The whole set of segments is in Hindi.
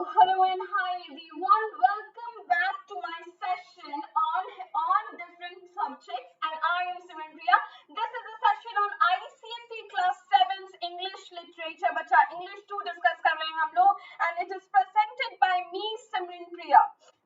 Hello and hi everyone. Welcome back to my session on different subjects and I am Simran Priya. This is a session on ICSE class 7's English literature बच्चा English 2 discuss कर रहे हैं हम लोग and it is presented by me Simran Priya.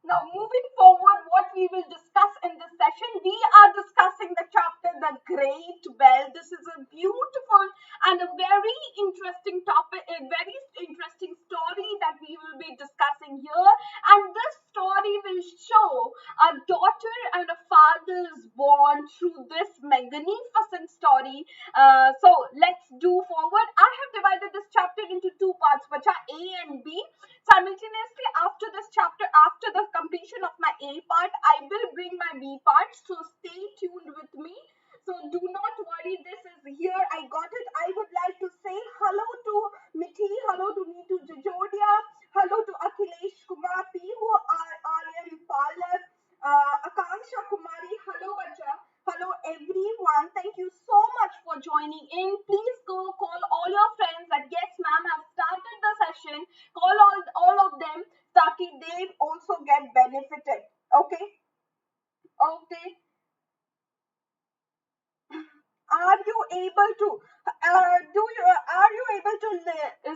Now moving forward, what we will discuss in this session, we are discussing the chapter The Great Bell. This is a beautiful and a very interesting topic, a very interesting story that we will be discussing here. And this story will show a daughter and a father's bond through this magnificent story. So let's do forward. I have divided this chapter into two parts, which are A and B. Simultaneously, after this chapter, after the completion of my A part, I will bring my B part. So stay tuned with me. So do not worry, this is here. I got it. I would like to say hello to Mithi, hello to Neetu Jajodia, hello to Akhilesh Kumar P, who are Aryan Palar, Akanksha Kumari, hello Bacha, hello everyone. Thank you so much for joining in. Please go call all your friends that yes, ma'am has started the session. Call all of them so they also get benefited. Okay? Okay. Are you able to are you able to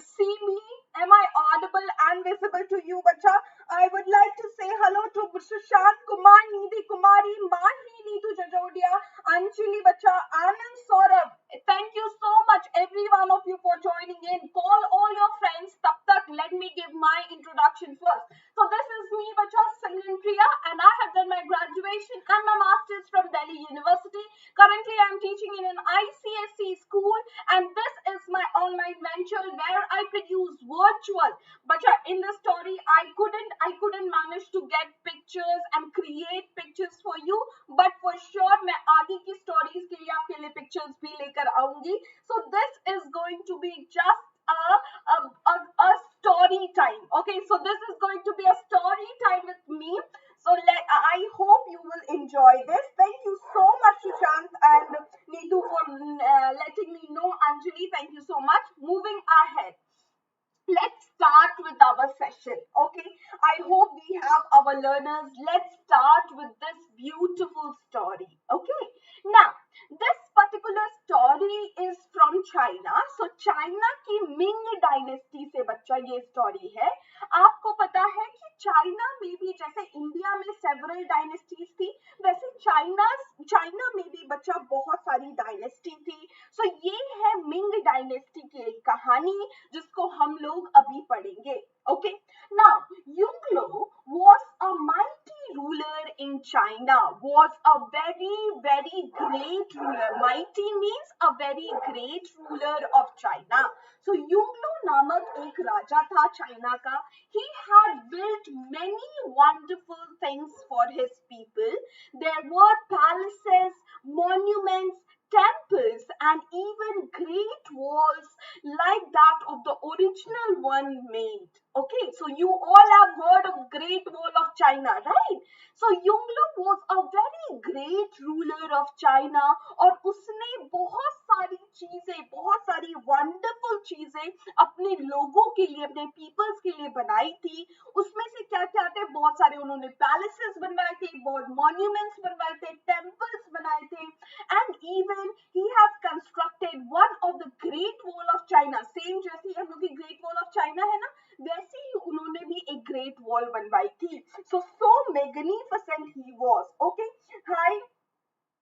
see me? Am I audible and visible to you, Bacha? I would like to say hello to Sushant Kumar, Nidhi Kumari, Mahi, Neetu Jajodia, Anjali Bacha, Anand Saurabh. Thank you so much, every one of you, for joining in. Call all your friends. Tab tak, let me give my introduction first. So this is me, Bacha, Simran Priya, and I have done my graduation and my master's from Delhi University. Currently, I am teaching in an ICSE school, and this is my online venture where I produce virtual. But in the story, I couldn't manage to get pictures and create pictures for you. But for sure, मैं आगे की stories के लिए आपके लिए pictures भी लेकर आऊंगी. So this is going to be just a story time. Okay, so this is going to be a story time with me. So I hope you will enjoy this. Thank you so much, Sushant and Neetu, for letting me know. Anjali, thank you so much. Moving ahead. Let's start with our session. Okay, I hope we have our learners. Let's start with this beautiful story. Okay, now this particular story is from China. So China की Ming dynasty से बच्चा ये story है. आपको पता है कि चाइना में भी जैसे इंडिया में several dynasties थी, वैसे चाइना में भी बच्चा बहुत सारी dynasty थी. So ये है Ming dynasty की एक कहानी जिसको हम लोग अभी पढ़ेंगे. Okay, now Yongle was a mighty ruler in China. Was a very great ruler. Mighty means a very great ruler of China. So Yongle नामक एक राजा था चाइना का. He had built many wonderful things for his people. There were palaces, monuments, temples, and even great walls like that of the original one made. Okay, so you all have heard of Great Wall of China, right? So Yongle was a very great ruler of China और उसने बहुत सारी wonderful चीजें अपने लोगों के लिए, अपने peoples के लिए बनाई थी. उसमें से क्या क्या थे? बहुत सारे उन्होंने palaces बनवाए थे, बहुत monuments बनवाए थे, temples बनाए थे, and even he has constructed one of the Great Wall of China. Same जैसी हम लोग की Great Wall of China है ना, वैसे ही उन्होंने भी एक Great Wall बनवाई थी. So magnificent he was. Okay, hi.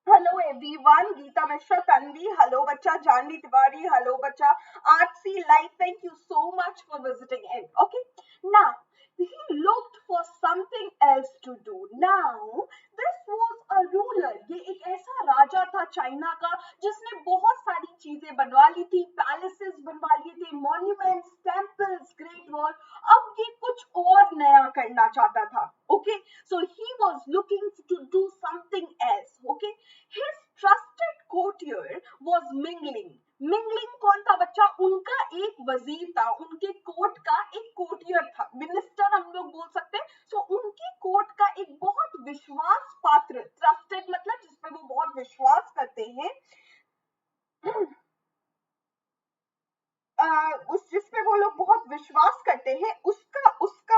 Hello everyone, Geeta Mishra, Tanvi, hello bacha, Janvi Tiwari, hello bacha, Artsy Life, thank you so much for visiting in. Okay, now he looked for something else to do. Now this was a ruler, ये एक ऐसा राजा था चाइना का जिसने बहुत सारी चीजें बनवा ली थी, पैलेसेस बनवा लिए थे, मॉन्यूमेंट्स, टेम्पल्स, ग्रेट वॉल. अब ये कुछ और नया करना चाहता था. Okay, so he was looking to do something else. Okay, his trusted courtier was Mingling. Mingling कौन था बच्चा? उनका एक वजीर था, उनके कोर्ट का एक कोर्टियर था, मिनिस्टर हम लोग बोल सकते हैं. So उनकी कोर्ट का एक बहुत विश्वास पात्र, ट्रस्टेड मतलब जिसपे वो बहुत विश्वास करते हैं, जिस पे वो लोग बहुत विश्वास करते हैं, उसका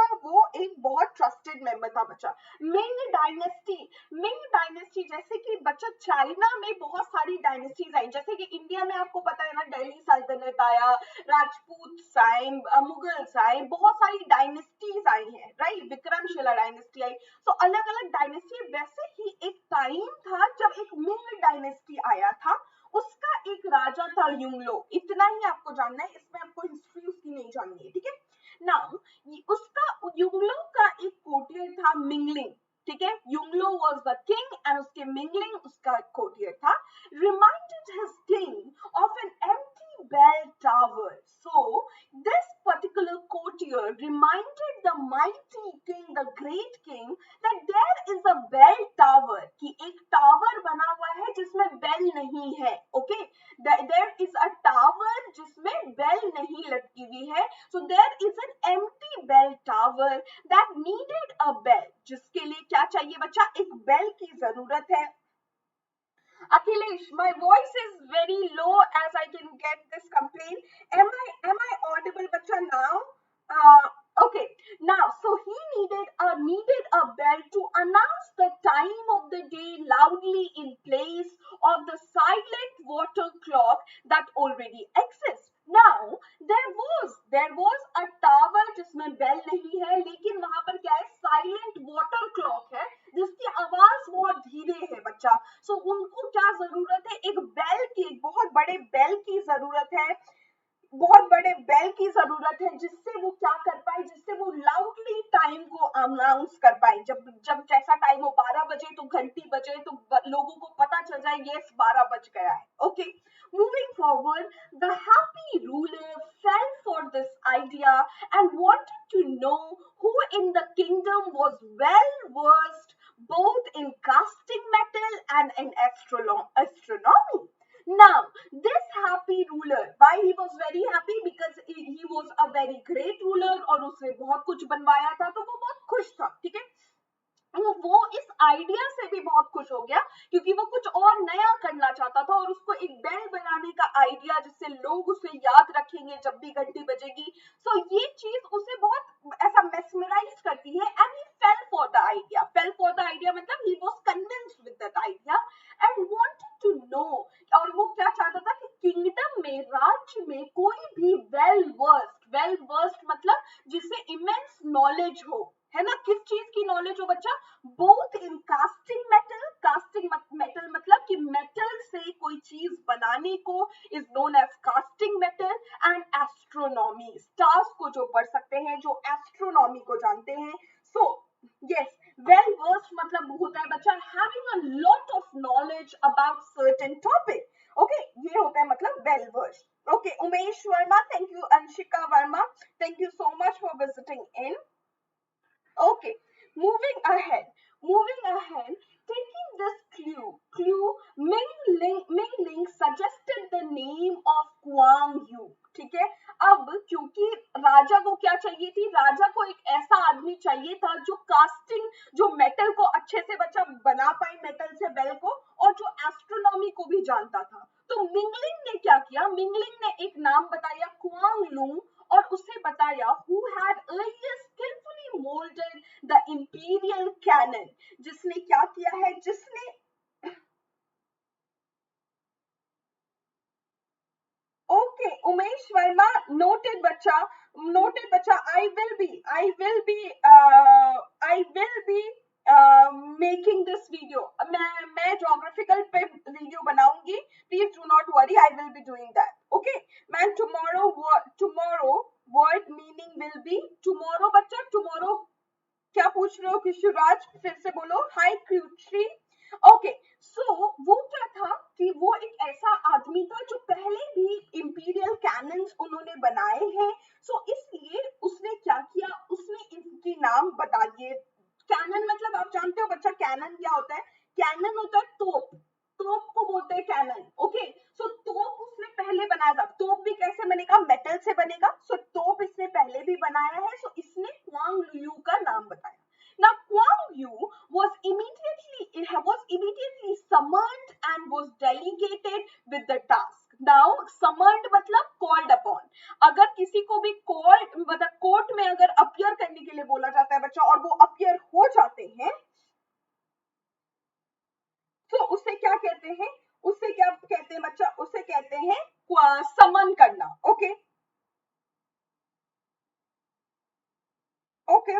था बच्चा। मिंग डायनेस्टी जैसे कि बच्चा चाइना में बहुत सारी डायनेस्टीज आई, जैसे कि इंडिया में आपको पता है ना, दिल्ली सल्तनत आया, राजपूत आए, मुगल्स आए, बहुत सारी डायनेस्टीज आई हैं, राइट, विक्रमशिला डायनेस्टी आई। तो अलग अलग डायनेस्टी, वैसे ही एक टाइम था जब एक मिंग डायनेस्टी आया था, उसका एक राजा था युंगलो। इतना ही आपको जानना है, इसमें आपको हिस्ट्री उसकी नहीं जाननी है, ठीक है। नाउ उसका युंगलो का एक कोर्टियर था मिंगलिंग, ठीक है। Yunglo was the king and उसके मिंगलिंग उसका कोर्टियर था। Reminded his king of an empty bell tower. So this particular courtier reminded the mighty king, the great king, that there is a bell tower, कि एक टावर बना हुआ है जिसमें बेल नहीं है, okay. there is a tower जिसमें बेल नहीं लटकी हुई है। so there is an empty bell tower that needed a bell, जिसके लिए क्या चाहिए बच्चा, एक बेल की जरूरत है। Akhilesh, my voice is very low as I can get this complaint. Am I audible, bacha, now? Okay. Now, so he needed a bell to announce the time of the day loudly in place of the silent water clock that already exists. Now, there was a tower जिसमें बेल नहीं है, लेकिन वहां पर क्या है, साइलेंट वाटर क्लॉक है जिसकी आवाज बहुत धीरे है बच्चा। सो उनको क्या जरूरत है, एक बेल की, बहुत बड़े बेल की जरूरत है, बहुत बड़े बेल की जरूरत है, जिससे वो क्या कर पाए, जिससे वो लाउडली टाइम को अनाउंस कर पाए। जब जब जैसा टाइम हो 12 बजे तो घंटी बजे तो लोगों को पता चल जाए यस 12 बज गया है, okay. Moving forward, the happy ruler fell for this idea and wanted to know who in the kingdom was well versed both in casting metal and in astronomy. Now, this happy ruler, why he was very happy? Because he was a very great ruler और उसने बहुत कुछ बनवाया था, तो वो बहुत खुश था, ठीक है। वो इस आइडिया से भी बहुत खुश हो गया क्योंकि वो कुछ और नया करना चाहता था और उसको एक बेल बनाने का आइडिया, जिससे लोग उसे याद रखेंगे जब भी घंटी बजेगी। सो ये चीज उसे बहुत ऐसा मेस्मराइज करती है and he fell for the idea मतलब he was convinced with that idea and wanted to know. और वो क्या चाहता था कि किंगडम में, राज्य में कोई भी वेल वर्स्ड मतलब जिसे इमेंस नॉलेज हो, है ना, किस चीज की नॉलेज हो बच्चा, बोथ इन कास्टिंग मेटल मतलब कि मेटल से कोई चीज बनाने को is known as casting metal, and astronomy, stars को जो पढ़ सकते हैं, जो एस्ट्रोनॉमी को जानते हैं। सो यस, वेल वर्स्ड मतलब होता है बच्चा having a lot of knowledge about certain topic, okay, ये होता है मतलब well versed, okay. Umesh Verma, thank you. Anshika Verma, thank you so much for visiting in. Okay, moving ahead, taking this clue, Ming Ling suggested the name of Guang Yu, ठीक है। अब क्योंकि राजा को क्या चाहिए थी, राजा को एक ऐसा आदमी चाहिए था जो कास्टिंग, जो मेटल को अच्छे से बच्चा बना पाए, मेटल से बेल को, और जो एस्ट्रोनॉमी को भी जानता था। तो मिंगलिंग ने क्या किया, मिंगलिंग ने एक नाम बताया क्वांग लू, और उसे बताया who had earlier skillfully molded the imperial cannon, जिसने क्या किया है, जिसने ओके उमेश वर्मा, नोटेड बच्चा, I will be making this video. मैं ज्योग्राफिकल पे वीडियो बनाऊंगी, please do not worry, I will be doing that, okay ma'am. Tomorrow word meaning will be tomorrow बच्चा, टुमारो क्या पूछ रहे हो किशोराज, फिर से बोलो। हाय क्यूट्री, ओके। सो वो क्या था कि वो एक ऐसा आदमी था जो पहले भी इंपीरियल कैनन्स उन्होंने बनाए हैं। सो इसलिए उसने क्या किया, उसने इनकी नाम बता दिए। कैनन मतलब आप जानते हो बच्चा, कैनन क्या होता है, कैनन होता है तोप, तोप को बोलते हैं कैनन, ओके। सो तोप उसने पहले बनाया था। तोप भी कैसे बनेगा, मेटल से बनेगा। सो तोप इसने पहले भी बनाया है, सो इसने क्वांग यू का नाम बताया। Now Kwang Yu was immediately summoned and was delegated with the task. Now summoned मतलब called upon, अगर किसी को भी कॉल मतलब कोर्ट में अगर अपियर करने के लिए बोला जाता है बच्चा और वो अपियर हो जाता समन करना. Okay okay.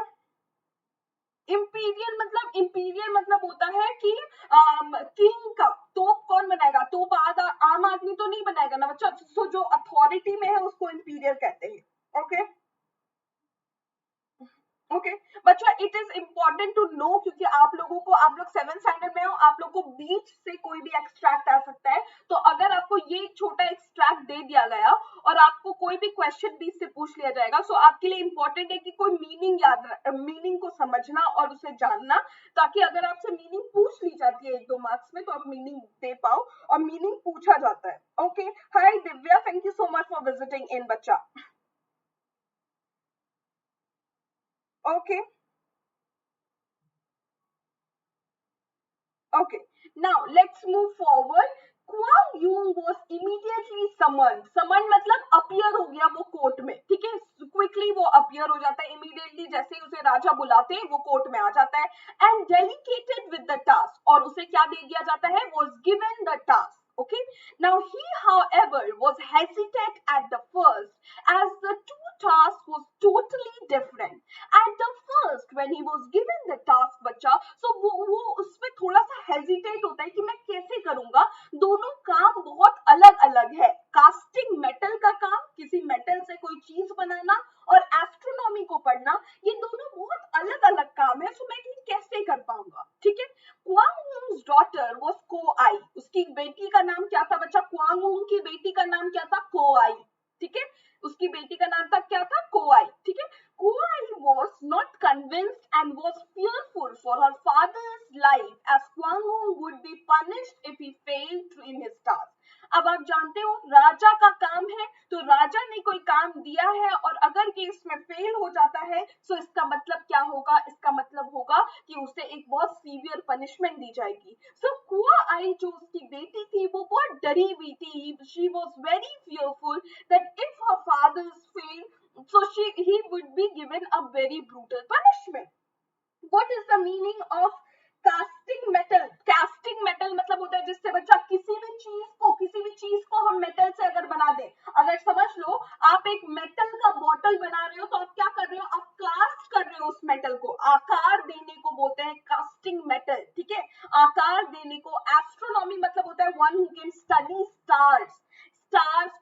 इंपीरियल मतलब होता है कि किंग का तोप कौन बनाएगा, तोप आम आदमी तो नहीं बनाएगा ना बच्चा. सो जो अथॉरिटी में है उसको इंपीरियल कहते हैं. ओके ओके बच्चा, it is important to know, क्योंकि आप लोग 7th स्टैंडर्ड में हो, आप लोग को बीच से कोई भी एक्सट्रैक्ट आ सकता है. तो अगर आपको ये एक छोटा एक्सट्रैक्ट दे दिया गया और आपको कोई भी क्वेश्चन बीच से पूछ लिया जाएगा, सो आपके लिए इंपॉर्टेंट है कि कोई मीनिंग को समझना और उसे जानना, ताकि अगर आपसे मीनिंग पूछ ली जाती है 1-2 मार्क्स में तो आप मीनिंग दे पाओ, और मीनिंग पूछा जाता है. Okay, hi Divya, thank you so much for visiting in बच्चा. Okay Okay, now let's move forward. Kwang Yung was immediately summoned. Summoned मतलब appear हो गया वो कोर्ट में, ठीक है. क्विकली वो appear हो जाता है, immediately जैसे ही उसे राजा बुलाते हैं वो कोर्ट में आ जाता है. And delegated with the task, और उसे क्या दे दिया जाता है, was given the task. Okay, now he however was hesitant at the first, as the two tasks was totally different. At the first when he was given the task बच्चा, so वो उसमें थोड़ा सा हेजिटेट होता है कि मैं कैसे करूंगा. दोनों काम बहुत अलग अलग है. कास्टिंग मेटल का काम, किसी मेटल से कोई चीज बनाना, और एस्ट्रोनॉमी को पढ़ना, ये दोनों बहुत अलग अलग काम है. सो मैं ये कैसे कर पाऊंगा, ठीक है. क्वांग डॉटर वॉज को आई, उसकी बेटी का नाम क्या था बच्चा, क्वांग की बेटी का नाम क्या था, को आई, ठीक है. उसकी बेटी का नाम था क्या था, को आई, ठीक है. को आई was not convinced and was fearful for her father's life, as Kwang would be punished if he failed in his task. अब आप जानते हो राजा का काम है, तो राजा ने कोई काम दिया है और अगर कि इसमें फेल हो जाता है, तो इसका मतलब क्या होगा, इसका मतलब होगा कि उसे एक बहुत सीवियर पनिशमेंट दी जाएगी. सो कुआ आई जो उसकी बेटी थी वो बहुत डरी हुई थी. She was very fearful that if her father's fail, so he would be given a very brutal punishment. What is the meaning of casting metal. Casting metal मतलब होता है जिससे बच्चा किसी भी चीज को हम मेटल से अगर बना दें. अगर समझ लो आप एक मेटल का बॉटल बना रहे हो, तो आप क्या कर रहे हो, आप कास्ट कर रहे हो उस मेटल को, आकार देने को बोलते हैं कास्टिंग मेटल, ठीक है. आकार देने को. एस्ट्रोनॉमी मतलब होता है one who can study stars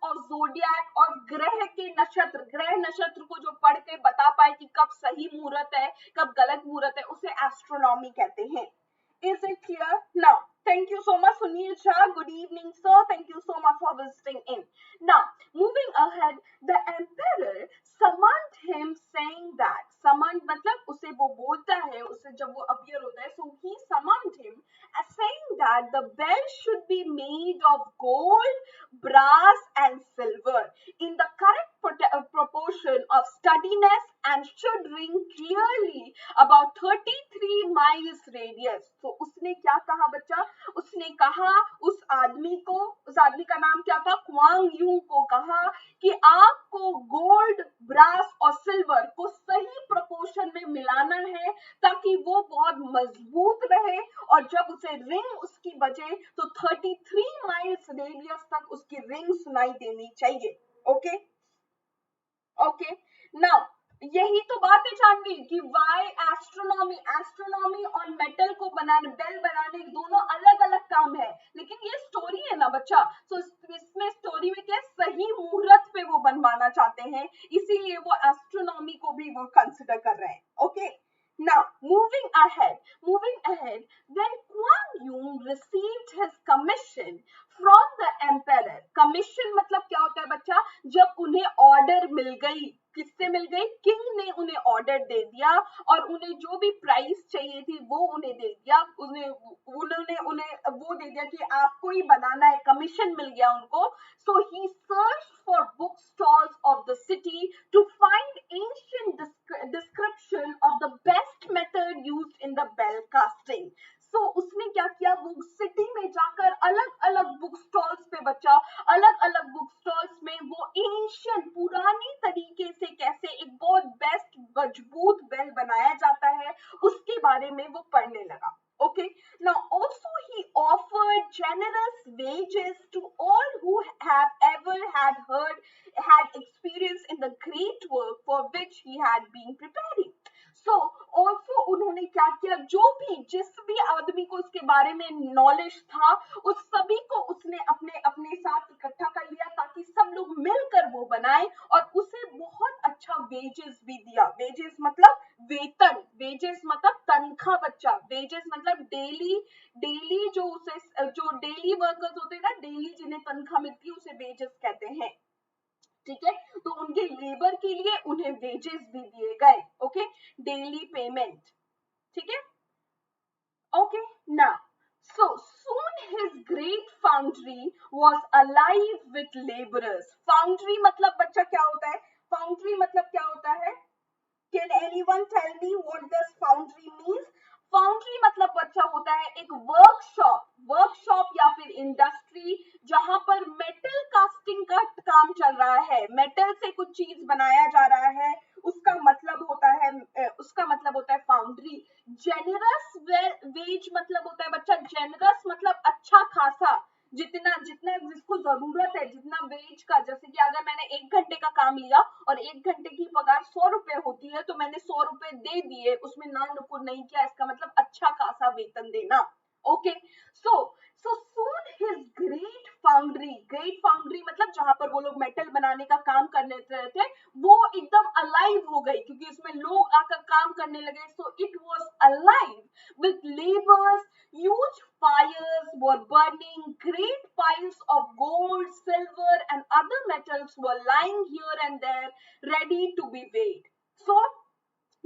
और जोडियक और ग्रह नक्षत्र को जो पढ़ के बता पाए कि कब सही मुहूर्त है, कब गलत मुहूर्त है, उसे एस्ट्रोनॉमी कहते हैं. Is it clear? Now, thank you so much, Sunil Shah. Good evening, sir. Thank you so much for visiting in. Now, moving ahead, the emperor summoned him, saying that, summoned मतलब उसे वो बोलता है, उसे जब वो appear होता है, so he summoned him as saying that the bell should be made of gold, brass and silver in the correct proportion of steadiness and should ring clearly about 33 miles radius. तो उसने क्या कहा बच्चा, उसने कहा उस आदमी का नाम क्या था, क्वांग यूं को कहा कि आपको गोल्ड, ब्रास और सिल्वर को सही प्रोपोर्शन में मिलाना है, ताकि वो बहुत मजबूत रहे, और जब उसे रिंग उसकी बजे तो 33 माइल्स रेडियस तक उसकी रिंग सुनाई देनी चाहिए. Okay okay. नाउ यही तो बातें जान गई कि वाई एस्ट्रोनॉमी और मेटल को बनाने, बेल बनाने, दोनों अलग अलग काम है. लेकिन ये स्टोरी है ना बच्चा, तो इसमें स्टोरी में क्या, सही मुहूर्त पे वो बनवाना चाहते हैं, इसीलिए वो एस्ट्रोनॉमी को भी वो कंसिडर कर रहे हैं. Okay. Now, moving ahead, when Kwang Yung received his commission from the emperor, commission मतलब क्या होता है बच्चा, जब उन्हें ऑर्डर मिल गई, किससे मिल गई, किंग ने उन्हें ऑर्डर दे दिया और उन्हें जो भी प्राइस चाहिए थी वो उन्हें दे दिया, उन्होंने उन्हें वो दे दिया कि आपको ही बनाना है, कमीशन मिल गया उनको. So he searched for book stalls of the city to find ancient description of the best method used in the bell casting. So उसने क्या किया, वो सिटी में जाकर अलग अलग बुक स्टॉल्स पे बच्चा, अलग अलग बुक स्टॉल्स में वो एंशियंट पुरानी तरीके से कैसे एक बहुत बेस्ट मजबूत बेल बनाया जाता है, उसके बारे में वो पढ़ने लगा. Okay, now also he offered generous wages to all who have ever had heard, had experience in the great work for which he had been preparing. So also उन्होंने क्या किया, जो भी जिस भी आदमी को उसके बारे में नॉलेज था, उस सभी को उसने अपने अपने साथ इकट्ठा कर लिया ताकि सब लोग मिलकर वो बनाए और उसे बहुत अच्छा वेजेस भी दिया। वेजेस मतलब वेतन, वेजेस मतलब तनख्वाह बच्चा, वेजेस मतलब डेली डेली जो उसे जो डेली वर्कर्स होते हैं ना, डेली जिन्हें तनख्वाह मिलती है उसे वेजेस कहते हैं। ठीक है, तो उनके लेबर के लिए उन्हें वेजेस भी दिए गए। Okay, daily payment. ठीक है, okay. Now so soon his great foundry was alive with laborers. Foundry मतलब बच्चा क्या होता है, foundry मतलब क्या होता है? Can anyone tell me what does foundry means? Foundry मतलब बच्चा होता है एक वर्कशॉप, वर्कशॉप या फिर इंडस्ट्री जहां पर मेटल कास्टिंग का काम चल रहा है, मेटल से कुछ चीज बनाया जा रहा है, उसका मतलब होता है फाउंड्री। जेनरस वेज मतलब होता है बच्चा, जेनरस मतलब अच्छा खासा, जितना जितना जिसको जरूरत है, जितना वेज का, जैसे कि अगर मैंने 1 घंटे का काम लिया और 1 घंटे की पगार 100 रुपए होती है तो मैंने 100 रुपए दे दिए, उसमें ना नुकुर नहीं किया, इसका मतलब अच्छा खासा वेतन देना। ओके, सो सून हिज ग्रेट फाउंड्री मतलब जहां पर वो लोग मेटल बनाने का काम करने रहे थे, वो एकदम अलाइव हो गई क्योंकि उसमें लोग आकर काम करने लगे। So it was alive with labours, huge fires were burning, great piles of gold, silver and other metals were lying here and there ready to be weighed. So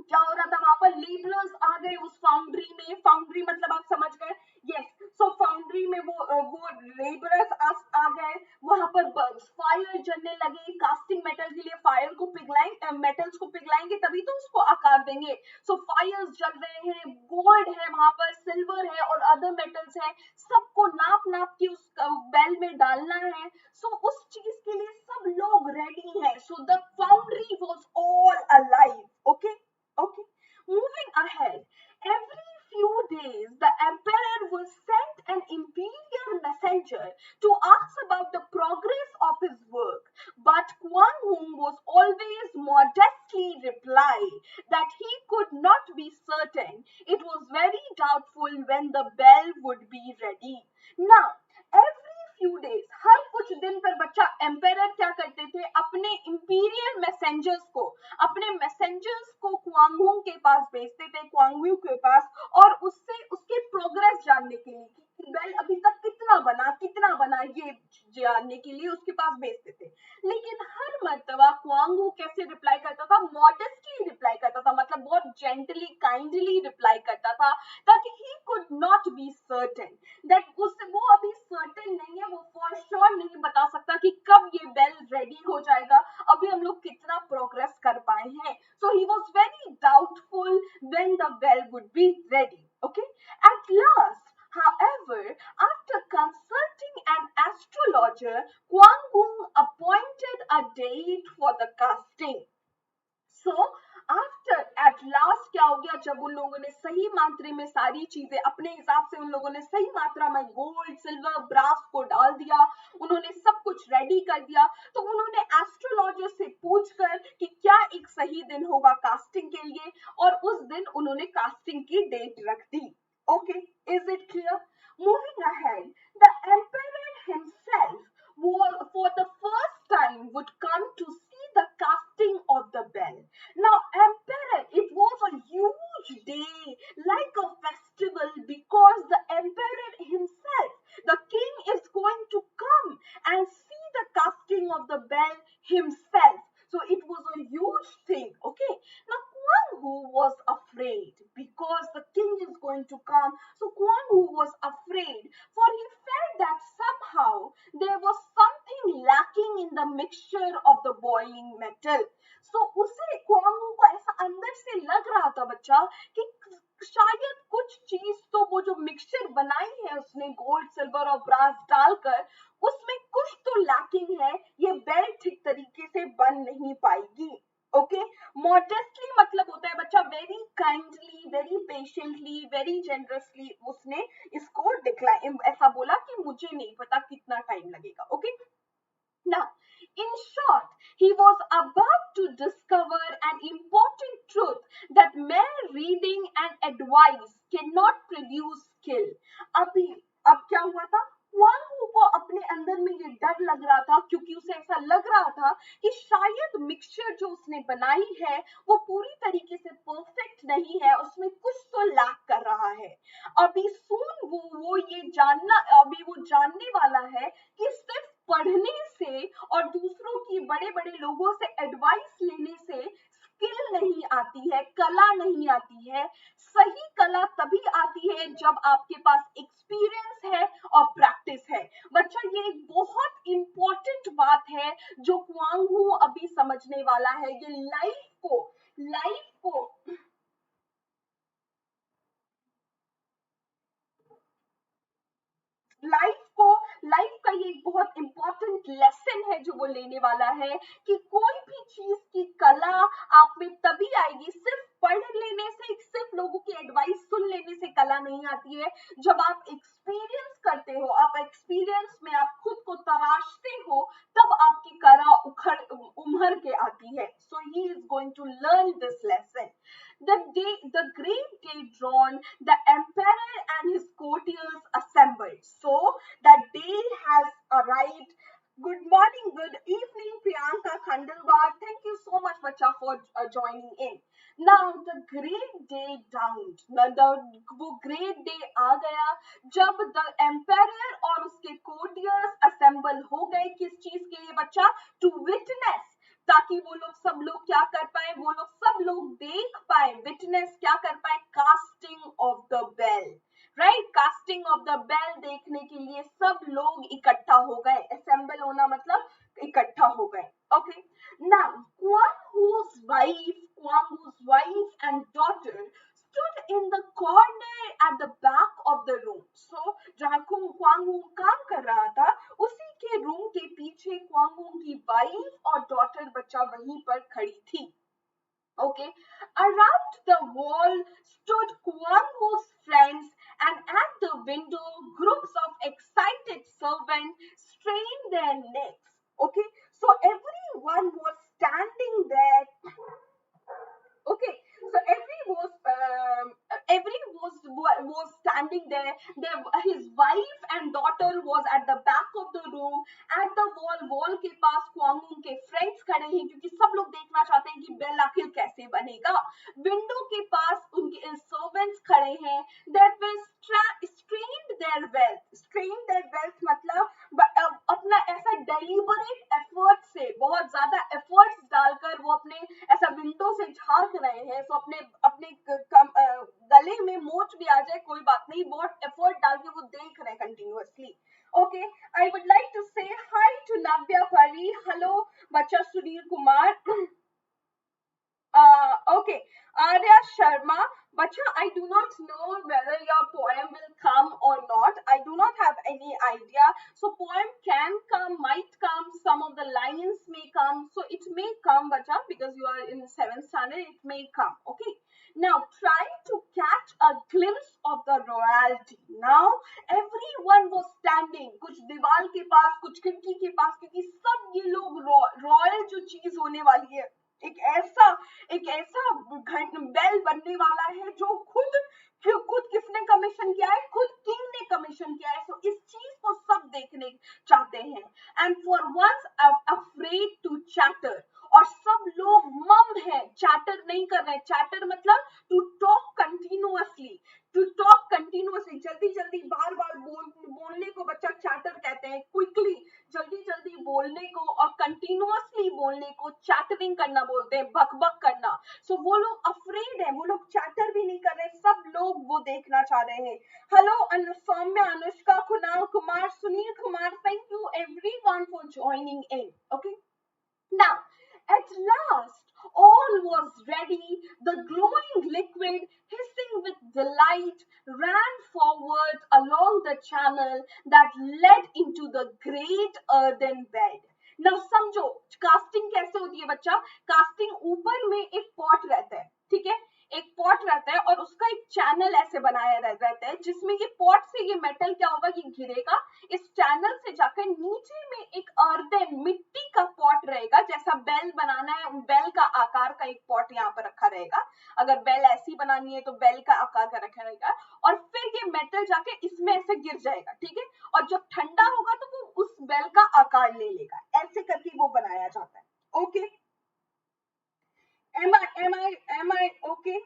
क्या हो रहा था वहां पर, लेबरर्स आ गए उस फाउंड्री में, फाउंड्री मतलब आप समझ गए, यस। सो फाउंड्री में वो लेबरर्स आ गए, वहां पर फायर जलने लगे, कास्टिंग मेटल के लिए फायर को पिघलाएंगे, मेटल्स को पिघलाएंगे तभी तो उसको आकार देंगे। सो फायर्स जल रहे हैं, गोल्ड है वहां पर, सिल्वर है और अदर मेटल्स है, सबको नाप नाप के उस बेल में डालना है। सो उस चीज के लिए सब लोग रेडी हैं। So the foundry was all alive. Okay, okay, moving ahead, every few days the emperor will send an imperial messenger to ask about the progress of his work, but Kwang Hung was always modestly reply that he could not be certain. It was very doubtful when the bell would be ready. Now every few days, हर कुछ दिन पर बच्चा एम्पेरर क्या करते थे, अपने इंपीरियल मैसेंजर्स को क्वांगहुंग के पास भेजते थे, क्वांगह्यू के पास, और उससे उसके प्रोग्रेस जानने के लिए कि बेल अभी तक कितना बना ये जानने के लिए उसके पास भेजते थे। लेकिन हर मर्तबा क्वांगहू कैसे रिप्लाई करता था, मॉडेस्टली रिप्लाई करता था, मतलब बहुत जेंटली काइंडली रिप्लाई करता था, ताकि he could not be certain, that वो अभी सर्टेन नहीं है, वो फॉर श्योर नहीं बता सकता कि कब ये बेल रेडी हो जाएगा, अभी हम लोग कितना प्रोग्रेस कर पाए हैं। So he was very doubtful when the bell would be ready. Okay, at last however, after consulting an astrologer, Kwang Hung appointed a date for the casting. So after at last क्या हो गया, जब उन लोगों ने सही मात्रा में सारी चीजें अपने हिसाब से, उन लोगों ने सही मात्रा में गोल्ड सिल्वर ब्रास को डाल दिया, उन्होंने सब कुछ रेडी कर दिया, तो उन्होंने एस्ट्रोलॉजर से पूछकर कि क्या एक सही दिन होगा कास्टिंग के लिए, और उस दिन उन्होंने कास्टिंग की डेट रख दी। Okay, is it clear? Moving ahead, the emperor himself for the first time would come to see the casting of the bell. Now emperor, it was a huge day, like a festival, because the emperor himself, the king, is going to come and see the casting of the bell himself. So it was a huge thing. Okay, now Kwang Hu was afraid because the king is going to come. So Kwang Hu was afraid, for he felt that somehow there was something lacking in the mixture of the boiling metal. So उसे क्वांग हू को ऐसा अंदर से लग रहा था बच्चा कि शायद कुछ चीज, तो वो जो मिक्सचर बनाई है उसने गोल्ड सिल्वर और ब्रास डालकर, उसमें कुछ तो लैकिंग है, ये बेल ठीक तरीके से बन नहीं पाएगी। ओके, मॉडेस्टली मतलब होता है बच्चा very kindly, very patiently, very generously उसने इसको डिक्लाइन, ऐसा बोला कि मुझे नहीं पता कितना टाइम लगेगा। Okay, now In short, he was about to discover an important truth that mere reading and advice cannot produce skill. अभी अब क्या हुआ था? वांगू को अपने अंदर में ये डर लग रहा था, क्योंकि उसे ऐसा लग रहा था कि शायद मिक्सचर जो उसने बनाई है वो पूरी तरीके से परफेक्ट नहीं है, उसमें कुछ तो लैक कर रहा है। अभी सून वो ये जानना, अभी वो जानने वाला है कि सिर्फ पढ़ने से और दूसरों की बड़े बड़े लोगों से एडवाइस लेने से स्किल नहीं आती है, कला नहीं आती है। सही कला तभी आती है जब आपके पास एक्सपीरियंस है और प्रैक्टिस है। बच्चा, ये एक बहुत इंपॉर्टेंट बात है जो क्वांग हू अभी समझने वाला है। ये लाइफ का ये एक बहुत इंपॉर्टेंट लेसन है जो वो लेने वाला है कि कोई भी चीज की कला आप में तभी आएगी, सिर्फ पढ़ लेने से, सिर्फ लोगों की एडवाइस सुन लेने से कला नहीं आती है। जब आप एक्सपीरियंस करते हो, आप एक्सपीरियंस में आप खुद को तराशते हो, तब आपकी कला उभर के आती है। So he is going to learn this lesson. The great day drawn, the emperor and his courtiers assembled. So that day has arrived. Good morning, good evening, Priyanka Khandelwar. Thank you so much, Bacha, for joining in. Now, the great day dawned. वो great day आ गया जब the emperor और उसके courtiers assemble हो गए। किस चीज के लिए बच्चा? To witness, ताकि वो लोग सब लोग क्या कर पाए, वो लोग सब लोग देख पाए, विटनेस क्या कर पाए, casting of the bell. Right, casting of the bell देखने के लिए सब लोग इकट्ठा हो गए। असेंबल होना मतलब इकट्ठा हो गए। Okay, now Kwang Hu's wife and daughter stood in the corner at the back of the room. So जहाँ क्वांग हू काम कर रहा था, उसी के रूम के पीछे क्वांग हू की वाइफ और डॉटर बच्चा वहीं पर खड़ी थी। Okay, around the wall stood Kwang Hu's friends, and at the window, groups of excited servants strained their necks. Okay, so everyone was standing there. Okay, so every was standing there. His wife and daughter was at the back of the room. At the wall के पास क्वांग हू के फ्रेंड्स खड़े हैं, क्योंकि सब लोग देखना चाहते हैं कि बेल आखिर कैसे बनेगा। विंडो के पास उनके सर्वेंट्स खड़े हैं। That was strained their wealth मतलब अपना ऐसा डेलिबरेट एफर्ट से, बहुत ज्यादा एफर्ट्स डालकर वो अपने ऐसा विंडो से झांक रहे हैं। तो अपने गले में मोच भी आ जाए कोई बात नहीं, बहुत एफर्ट डाल के वो देख रहे हैं continuously. Okay, I would like to say hi to नव्या परी, हेलो बच्चा Sunil Kumar. Okay, Arya Sharma, Bacha, I do not know whether your poem will come or not. I do not have any idea. So poem can come, might come, some of the lines may come. So it may come, Bacha, because you are in 7th standard, it may come. Okay. Now try to catch a glimpse of the royalty. Now everyone was standing, कुछ दीवार के पास, कुछ खिड़की के पास, क्योंकि सब ये लोग रॉयल जो चीज होने वाली है, एक ऐसा बेल बनने वाला है जो खुद किसने कमीशन किया है, खुद किंग ने कमीशन किया है। तो इस चीज को सब देखने चाहते हैं। And for once afraid to chatter, और सब लोग मम है, चैटर नहीं कर रहे। चैटर मतलब टू टॉक कंटिन्यूअसली, जल्दी जल्दी बार बार बोलने को बच्चा चैटर कहते हैं। क्विकली, जल्दी जल्दी बोलने को और कंटिन्यूअसली बोलने को चैटरिंग करना बोलते हैं, बकबक करना। सो वो लोग अफ्रेड है, वो लोग चैटर भी नहीं कर रहे, सब लोग वो देखना चाह रहे हैं। Hello Saumya, Anushka, Kunal Kumar, Sunil Kumar, thank you everyone for joining in. Okay, now at last all was ready. The glowing liquid, hissing with delight, ran forward along the channel that led into the great earthen bed. Now समझो कास्टिंग कैसे होती है बच्चा। कास्टिंग ऊपर में एक पॉट रहता है, ठीक है, एक पॉट रहता है और उसका एक चैनल ऐसे बनाया रहता है, जिसमें ये पॉट से ये मेटल क्या होगा, ये गिरेगा, इस चैनल से जाकर नीचे में एक अर्दन मिट्टी का पॉट बेल बनाना है, बेल का आकार का एक पॉट यहाँ पर रखा रहेगा। अगर बेल ऐसी बनानी है तो बेल का आकार का रखा रहेगा, और फिर ये मेटल जाके इसमें ऐसे गिर जाएगा, ठीक है। और जब ठंडा होगा तो वो उस बेल का आकार ले लेगा, ऐसे करके वो बनाया जाता है। Okay, am I okay?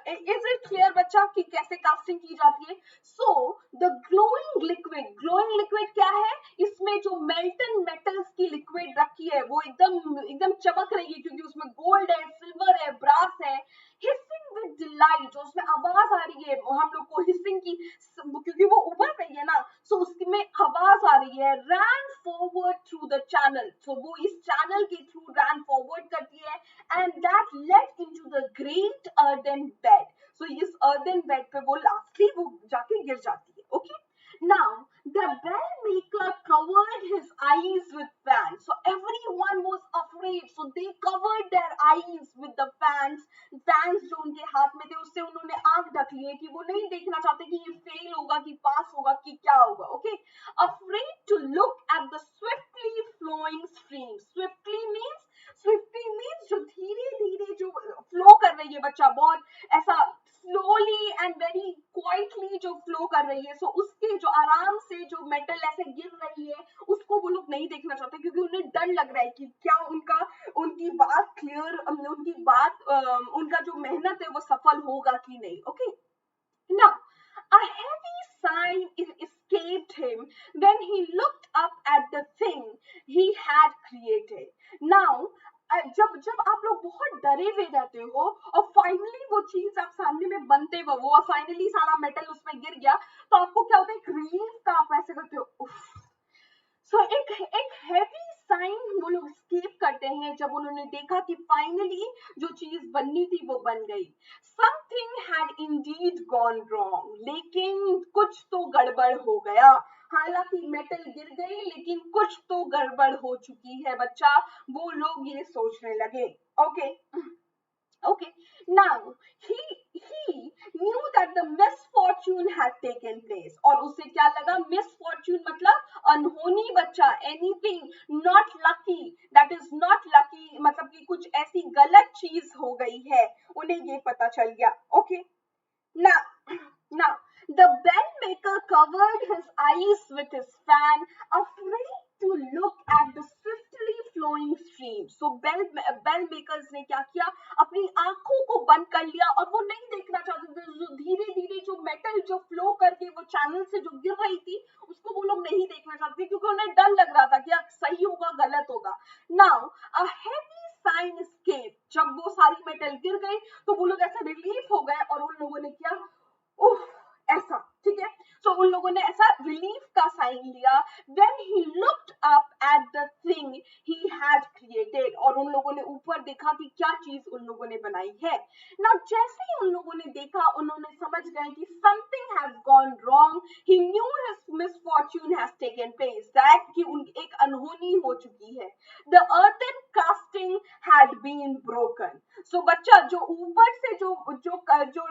Is it clear बच्चा कि कैसे कास्टिंग की जाती है? सो द ग्लोइंग लिक्विड क्या है? इसमें जो मेल्टन मेटल्स की लिक्विड रखी है वो एकदम एकदम चमक रही है, क्योंकि उसमें गोल्ड है, सिल्वर है, ब्रास है। हिसिंग विद डिलाइट, जो उसमें आवाज आ रही है, हम लोग को हिसिंग की, क्योंकि वो उभर रही है ना, सो उसमें आवाज आ रही है। रैन फॉरवर्ड थ्रू द चैनल, सो वो इस चैनल के थ्रू रैन फॉरवर्ड करती है, and that led into the great earthen bed. So इस earthen bed पे वो lastly वो जाके गिर जाती है। Okay, now the bell maker covered his eyes with fans, so everyone was afraid, so they covered their eyes with the fans जो उनके हाथ में थे उससे उन्होंने आंख ढक ली है, कि वो नहीं देखना चाहते कि ये फेल होगा कि पास होगा कि क्या होगा। Okay, afraid to look at the swiftly flowing stream. Swiftly means जो धीरे धीरे जो फ्लो कर रही है बच्चा, बहुत ऐसा स्लोली एंड वेरी क्वाइटली जो फ्लो कर रही है, सो उसके जो आराम से जो मेटल ऐसे गिर रही है उसको वो लोग नहीं देखना चाहते, क्योंकि उन्हें डर लग रहा है कि क्या उनकी बात क्लियर, उनका जो मेहनत है वो सफल होगा कि नहीं। Okay, now a heavy sigh escaped him when he looked up at the thing he had created. Now जब जब आप लोग बहुत डरे हुए रहते हो और फाइनली वो चीज आप सामने में बनते हुए वो फाइनली सारा मेटल उसमें गिर गया, तो आपको क्या होता है, एक रिलीफ का आप ऐसे करते हो, उफ। सो एक हैवी साइन वो लोग स्केप करते हैं जब उन्होंने देखा कि फाइनली जो चीज बननी थी वो बन गई। Something had Indeed gone wrong, लेकिन कुछ तो गड़बड़ हो गया। हालांकि मेटल गिर गई, लेकिन कुछ तो गड़बड़ हो चुकी है बच्चा, वो लोग ये सोचने लगे। Okay, Okay, now he knew that the misfortune had taken place, और उसे क्या लगा, misfortune मतलब अनहोनी बच्चा, anything not lucky, that is not lucky मतलब कि कुछ ऐसी गलत चीज हो गई है, उन्हें ये पता चल गया। Okay, now the bell maker covered his eyes with his fan, afraid to look at the swiftly flowing stream. So bell makers ने क्या किया, अपनी आंखों को बंद कर लिया और वो नहीं देखना चाहते थे जो धीरे धीरे जो मेटल जो फ्लो करके वो चैनल से जो गिर रही थी उसको वो लोग नहीं देखना चाहते, क्योंकि उन्हें डर लग रहा था कि सही होगा गलत होगा। Now a heavy sign escape, जब वो सारी मेटल गिर गई तो वो लोग ऐसा रिलीफ हो गए और उन लोगों ने किया उफ, ऐसा, ठीक है। सो उन लोगों ने ऐसा रिलीफ का साइन लिया when he looked up at the thing he had created, और उन लोगों ने ऊपर देखा कि क्या चीज उन लोगों ने बनाई है। Now जैसे ही उन लोगों ने देखा उन्होंने समझ गए कि something has gone wrong, he knew his misfortune has taken place, that कि एक अनहोनी हो चुकी है। The earthen casting had been broken. So बच्चा जो ऊपर से जो जो जो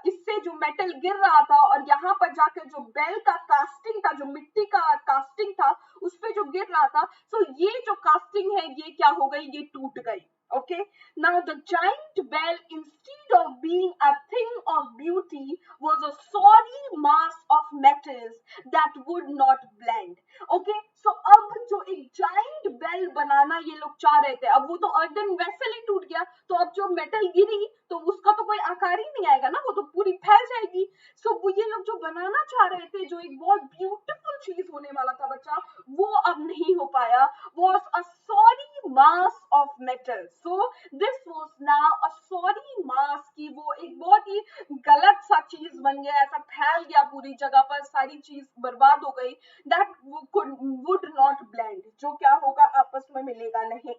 इससे जो मेटल गिर रहा था और यहाँ पर जाकर जो बेल का कास्टिंग था, जो मिट्टी का कास्टिंग था उस पे जो गिर रहा था, सो ये जो कास्टिंग है ये क्या हो गई, ये टूट गई। Okay, now the giant bell, instead of being a thing of beauty, was a sorry mass of metals that would not blend. Okay, so अब जो एक giant bell बनाना ये लोग चाह रहे थे, अब वो तो earthen vessel ही टूट गया, तो अब जो मेटल गिरी तो उसका तो कोई आकार ही नहीं आएगा ना, वो तो पूरी फैल जाएगी। सो वो ये लोग जो बनाना चाह रहे थे, जो एक बहुत ब्यूटीफुल चीज होने वाला था बच्चा, वो अब नहीं हो पाया। was a sorry mass of metal. So this was now a sorry mass, कि वो एक बहुत ही गलत सा चीज बन गया, ऐसा फैल गया पूरी जगह पर, सारी चीज बर्बाद हो गई। that would not blend, जो क्या होगा आपस में मिलेगा नहीं।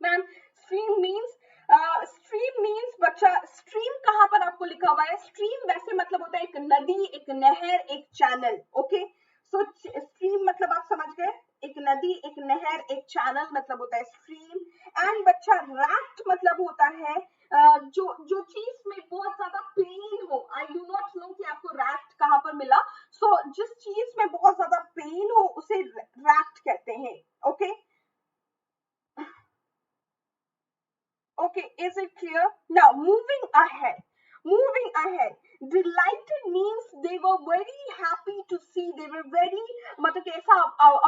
मैम स्ट्रीम मीन्स बच्चा, स्ट्रीम कहाँ पर आपको लिखा हुआ है? स्ट्रीम वैसे मतलब होता है एक नदी, एक नहर, एक चैनल। ओके, सो स्ट्रीम मतलब आप समझ गए, एक नदी, एक नहर, एक चैनल मतलब होता है स्ट्रीम। एंड बच्चा रैफ्ट मतलब होता है जो चीज में बहुत ज्यादा पेन हो। आई डू नॉट नो कि आपको रैफ्ट कहाँ पर मिला। सो जिस चीज में बहुत ज्यादा पेन हो उसे रैफ्ट कहते हैं। were very happy to see, they were very, मतलब कैसा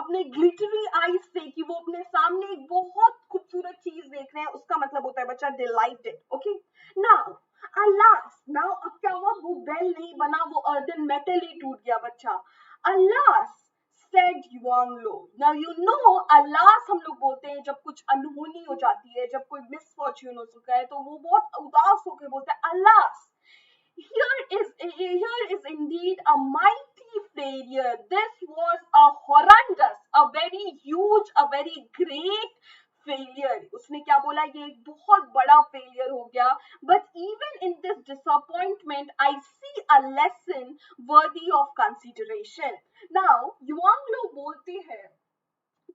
अपने glittery eyes से कि वो अपने सामने एक बहुत खूबसूरत चीज देख रहे हैं, उसका मतलब होता है बच्चा delighted. Okay, now alas, now अब क्या हुआ, वो बेल नहीं बना, वो earthen metal ही टूट गया बच्चा. Alas, said Yuan Lo. Now you know, alas हम लोग बोलते हैं जब कुछ अनहोनी हो जाती है, जब कोई मिसफॉर्च्यून हो चुका है, तो वो बहुत उदास होकर बोलते हैं alas. Here is indeed a mighty failure. This was a horrendous, a very huge, a very great failure. उसने क्या बोला, ये एक बहुत बड़ा failure हो गया. But even in this disappointment, I see a lesson worthy of consideration. Now, Yuan Lo बोलते हैं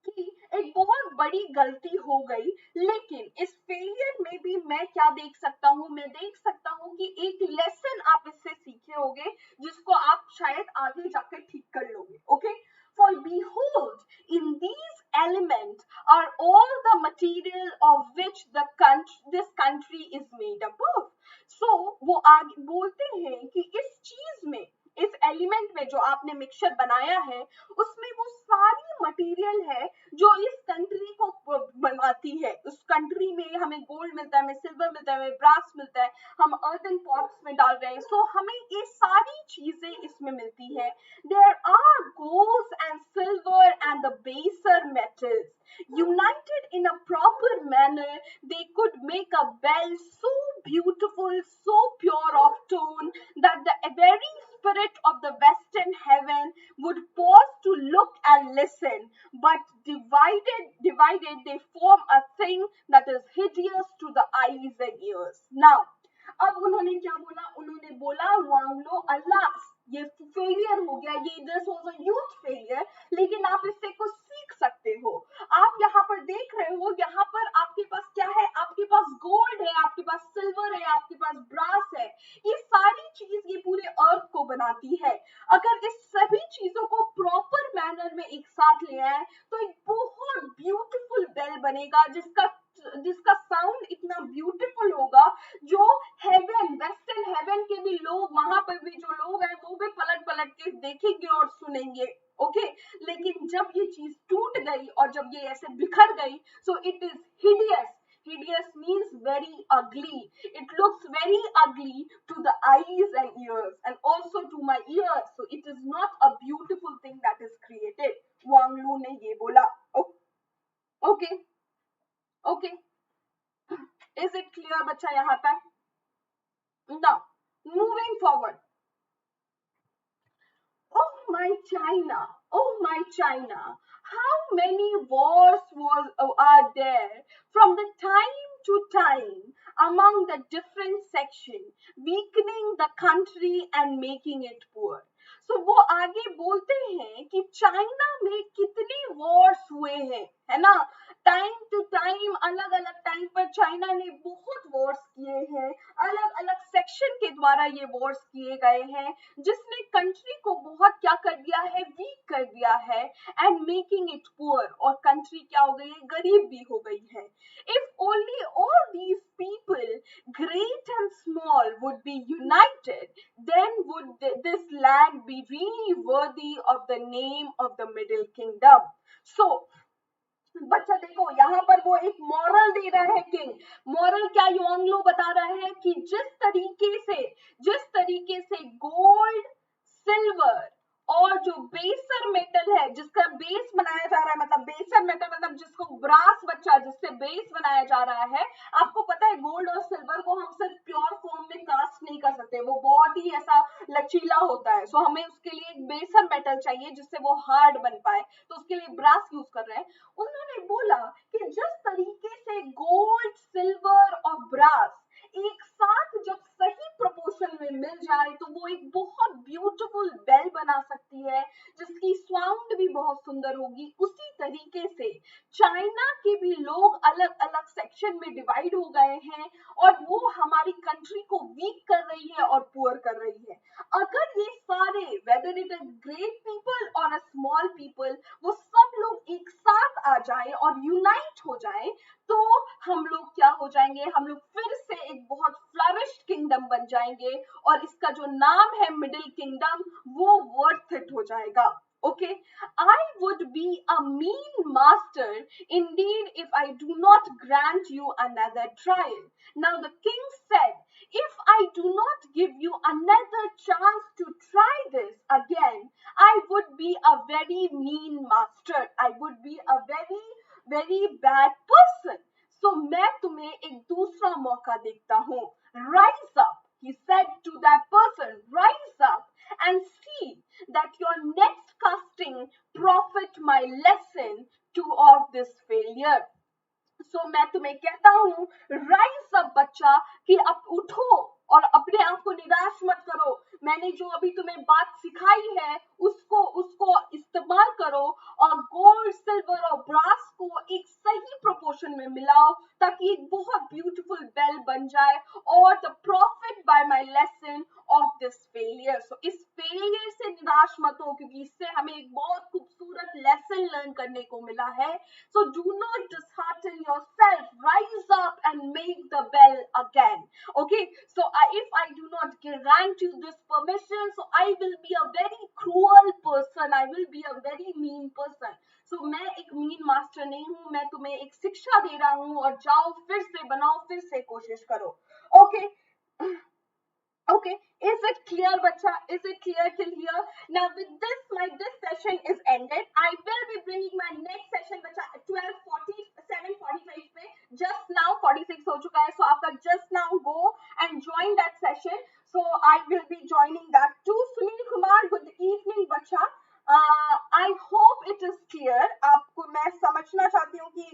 कि एक बहुत बड़ी गलती हो गई, लेकिन इस फेलियर में भी मैं क्या देख सकता हूँ, मैं देख सकता हूँ कि एक लेसन आप इससे सीखे होगे जिसको आप शायद आगे जाकर ठीक कर लोगे. Okay, for behold, in these elements are all the material of which this country is made up of. So वो आगे बोलते हैं कि इस चीज में, इस एलिमेंट में जो आपने मिक्सचर बनाया है, उसमें वो सारी मटेरियल है जो इस कंट्री को बनाती है. उस कंट्री में हमें गोल्ड मिलता है, हमें सिल्वर मिलता है, हमें ब्रास मिलता है, हम अर्थन पॉट्स में डाल रहे हैं, सो हमें ये सारी चीजें इसमें मिलती है. There are golds and silver and the baser metals. United in a proper manner, they could make a bell so beautiful, so pure of tone, that the very spirit of the western heaven would pause to look and listen. But divided, they form a thing that is hideous to the eyes and ears. Now, अब उन्होंने क्या बोला, उन्होंने बोला वांगलो अल्लाह, ये फेलियर हो गया, ये this was a huge failure, लेकिन आप इससे कुछ सीख सकते हो. आप यहाँ पर देख रहे हो, यहाँ पर आपके पास क्या है, आपके पास गोल्ड है, आपके पास सिल्वर है, आपके पास ब्रास है, ये सारी चीज ये पूरे अर्थ को बनाती है. अगर इस सभी चीजों को प्रॉपर मैनर में एक साथ ले आए तो एक बहुत ब्यूटीफुल बेल बनेगा, जिसका साउंड इतना ब्यूटीफुल होगा, जो हेवन, वेस्टर्न हेवन के भी लोग, वहां पर भी जो लोग हैं वो भी पलट पलट के देखेंगे और सुनेंगे. ओके, लेकिन जब ये चीज टूट गई और जब ये ऐसे बिखर गई, so it is hideous. Hideous means very ugly. It looks very ugly to the eyes and ears, and also to my ears. So it is not a beautiful thing that is created. Wang Lu ने ये बोला. Okay, okay. Is it clear, बच्चा यहाँ तक? Now, moving forward. Oh my China, how many wars are there from the time to time among the different sections, weakening the country and making it poor. So वो आगे बोलते हैं कि चाइना में कितने वॉर्स हुए हैं, है ना, टाइम टू टाइम, अलग अलग टाइम पर चाइना ने बहुत वॉर्स किए हैं, अलग अलग सेक्शन के द्वारा ये वॉर्स किए गए हैं, जिसने कंट्री को बहुत क्या कर दिया है, वीक कर दिया है, एंड मेकिंग इट पुअर, और कंट्री क्या हो गई है, गरीब भी हो गई है. If only all these people, great and small, would be united, then would this land be really worthy of the name of the Middle Kingdom. So बच्चा देखो, यहाँ पर वो एक मॉरल दे रहा है किंग. मॉरल क्या युआंग लो बता रहा है कि जिस तरीके से गोल्ड, सिल्वर और जो बेसर मेटल है, जिसका बेस बनाया जा रहा है, मतलब बेसर मेटल मतलब जिसको ब्रास, बच्चा जिससे बेस बनाया जा रहा है. आपको पता है गोल्ड और सिल्वर को हम सिर्फ प्योर फॉर्म में कास्ट नहीं कर सकते, वो बहुत ही ऐसा लचीला होता है. सो हमें उसके लिए एक बेसर मेटल चाहिए जिससे वो हार्ड बन पाए, तो उसके लिए ब्रास यूज कर रहे हैं. उन्होंने बोला कि जिस तरीके से गोल्ड, सिल्वर और ब्रास एक साथ जब सही प्रोपोर्शन में मिल जाए तो वो एक बहुत ब्यूटीफुल बेल बना सकती है, जिसकी साउंड भी बहुत सुंदर होगी. उसी तरीके से चाइना के भी लोग अलग अलग सेक्शन में डिवाइड हो गए हैं, और वो हमारी कंट्री को वीक कर रही है और पुअर कर रही है. अगर ये सारे, whether it is great people और अ स्मॉल पीपल, वो सब लोग एक साथ आ जाए और यूनाइट हो जाए, तो हम लोग क्या हो जाएंगे, हम लोग फिर से एक बहुत फ्लरिश्ड किंगडम बन जाएंगे, और इसका जो नाम है मिडिल किंगडम, वो वर्थ इट हो जाएगा. Okay, I would be a mean master indeed if I do not grant you another trial. Now the king said, if I do not give you another chance to try this again, I would be a very mean master. I would be a very, very bad person. So मैं तुम्हें एक दूसरा मौका देखता हूँ. Rise up, he said to that person, rise up and see that your next casting profit my lesson to of this failure. So मैं तुम्हें कहता हूँ, राइज अप बच्चा, कि अब उठो और अपने आप को निराश मत करो. मैंने जो अभी तुम्हें बात सिखाई है उसको इस्तेमाल करो और गोल्ड, सिल्वर और ब्रास को एक सही प्रोपोर्शन में मिलाओ ताकि एक बहुत ब्यूटीफुल बेल बन जाए और the profit by my lesson of this failure. So इस फेलियर से निराश मत हो क्योंकि इससे हमें एक बहुत खूबसूरत लेसन लर्न करने को मिला है. So do not dishearten yourself, rise up and make the bell again. Okay, so if I do not grant you this permission, so I will be a very cruel person, I will be a very mean person. So मैं एक mean master नहीं हूँ, मैं तुम्हें एक शिक्षा दे रहा हूँ और जाओ फिर से बनाओ, फिर से कोशिश करो. Okay. Okay, is it clear, bacha? Is it clear till here? Now with this, this session is ended. I will be bringing my next session, bacha, at 12:40, 7:45 पे. Just now 46 हो चुका है, so आपका just now go and join that session. So I will be joining that too. Sunil Kumar, good evening, bacha. I hope it is clear. आपको मैं समझना चाहती हूँ कि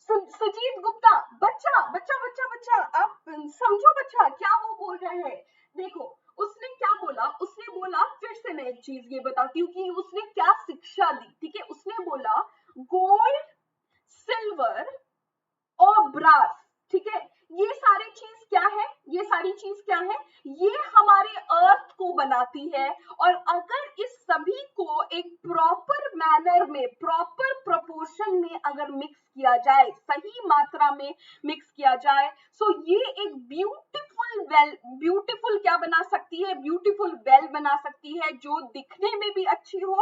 सुजीत गुप्ता, बच्चा आप समझो बच्चा क्या वो बोल रहे हैं. देखो उसने क्या बोला, फिर से मैं एक चीज ये बताती हूँ कि उसने क्या शिक्षा दी. ठीक है, उसने बोला गोल्ड, सिल्वर और ब्रास. ठीक है, ये सारी चीज क्या है, ये हमारे अर्थ को बनाती है. और अगर इस सभी को एक प्रॉपर मैनर में, प्रॉपर प्रोपोर्शन में अगर मिक्स किया जाए, सही मात्रा में मिक्स किया जाए, सो ये एक ब्यूटीफुल क्या बना सकती है, ब्यूटीफुल बेल बना सकती है जो दिखने में भी अच्छी हो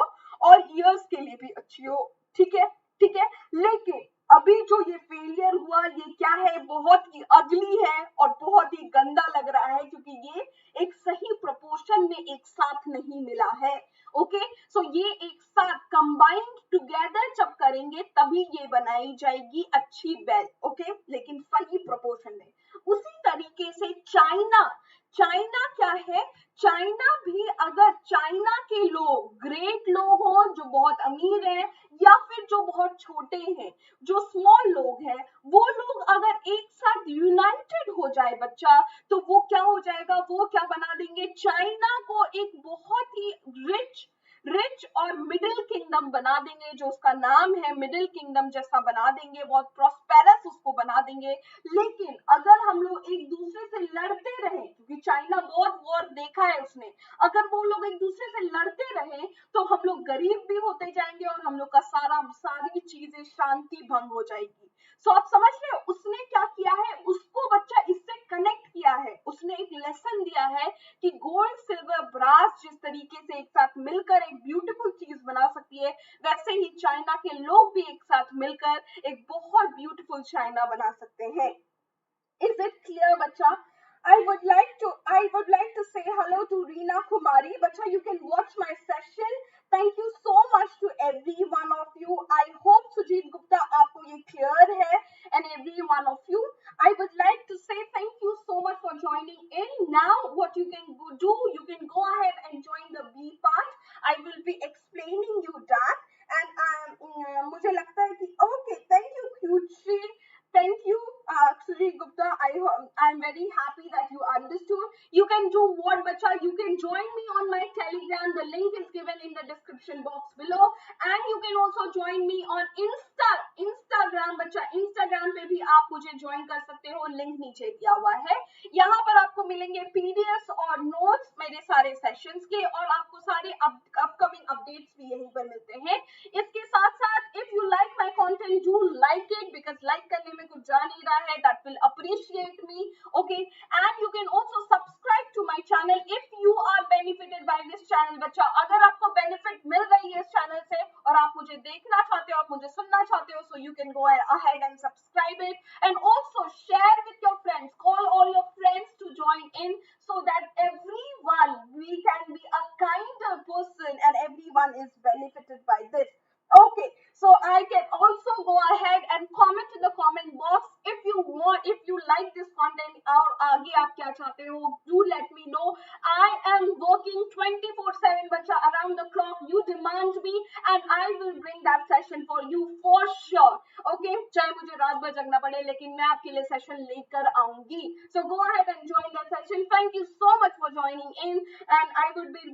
और ईयर्स के लिए भी अच्छी हो. ठीक है, लेकिन अभी जो ये फेलियर हुआ, ये क्या है, बहुत ही अगली है और बहुत ही गंदा लग रहा है क्योंकि ये एक सही प्रोपोर्शन में एक साथ नहीं मिला है. ओके, सो ये एक साथ कंबाइंड टुगेदर जब करेंगे तभी ये बनाई जाएगी अच्छी बेल. ओके, लेकिन सही प्रोपोर्शन में. उसी तरीके से चाइना क्या है, चाइना भी अगर चाइना के लोग ग्रेट लोग हों जो बहुत अमीर हैं या फिर जो बहुत छोटे हैं, जो स्मॉल लोग हैं, वो लोग अगर एक साथ यूनाइटेड हो जाए बच्चा, तो वो क्या हो जाएगा, वो क्या बना देंगे, चाइना को एक बहुत ही रिच और मिडिल किंगडम बना देंगे. जो उसका नाम है मिडिल किंगडम जैसा बना देंगे, बहुत प्रॉस्पेरस उसको बना देंगे. लेकिन अगर हम लोग एक दूसरे से लड़ते रहे, क्योंकि चाइना बहुत वॉर देखा है उसने, अगर वो लोग एक दूसरे से लड़ते रहे तो हम लोग गरीब भी होते जाएंगे और हम लोग का सारी चीजें शांति भंग हो जाएगी. सो आप समझ रहे हो उसने क्या किया है, उसको बच्चा इससे कनेक्ट किया है. उसने एक लेसन दिया है कि गोल्ड, सिल्वर, ब्रास जिस तरीके से एक साथ मिलकर एक ब्यूटीफुल चीज बना सकती है, वैसे ही चाइना के लोग भी एक साथ मिलकर एक बहुत ब्यूटीफुल चाइना बना सकते हैं. Is it clear, bacha? I would like to say hello to Reena Kumari. Bacha, you can watch my session. Thank you so much to every one of you. I hope Sujit Gupta aapko ye clear hai, and every one of you. I would like to say thank you so much for joining in. Now what you can do, you can go ahead and join the B part. I will be explaining you that. And मुझे लगता है कि okay, thank you Hugely. Thank you, Sujit Gupta. I'm very happy that you understood. You can do what, bacha? You can join me on my Telegram. The link is given in the description box below. And you can also join me on Instagram, bacha. Instagram पे भी आप मुझे join कर सकते हो. Link नीचे दिया हुआ है. यहाँ पर आपको मिलेंगे PDFs और notes मेरे सारे sessions के, और आपको सारे अपकमिंग अपडेट्स भी यहीं पर मिलते हैं। इसके साथ साथ if you like my content do like it, because like करने में कुछ जा नहीं रहा है, that will appreciate me, okay. And you can also subscribe to my channel if you are benefited by this channel. बच्चा अगर आपको बेनिफिट मिल रही है इस चैनल से और आप मुझे देखना चाहते हो, आप मुझे सुनना चाहते हो, so you can go ahead and subscribe it, and also share with your friends, call all your friends to join in, so that everyone, we can be a kinder person and everyone is benefited by this. Okay, so I can also go ahead and comment in the comment box if you want, if you like this content और आगे आप क्या चाहते हो, do let me know. I am working 24/7 बच्चा, around the clock. You demand me and I will bring that session for you for sure. Okay, चाहे मुझे रात भर जगना पड़े, लेकिन मैं आपके लिए सेशन लेकर आऊंगी. So go ahead and join that session. Thank you so much for joining in, and I would be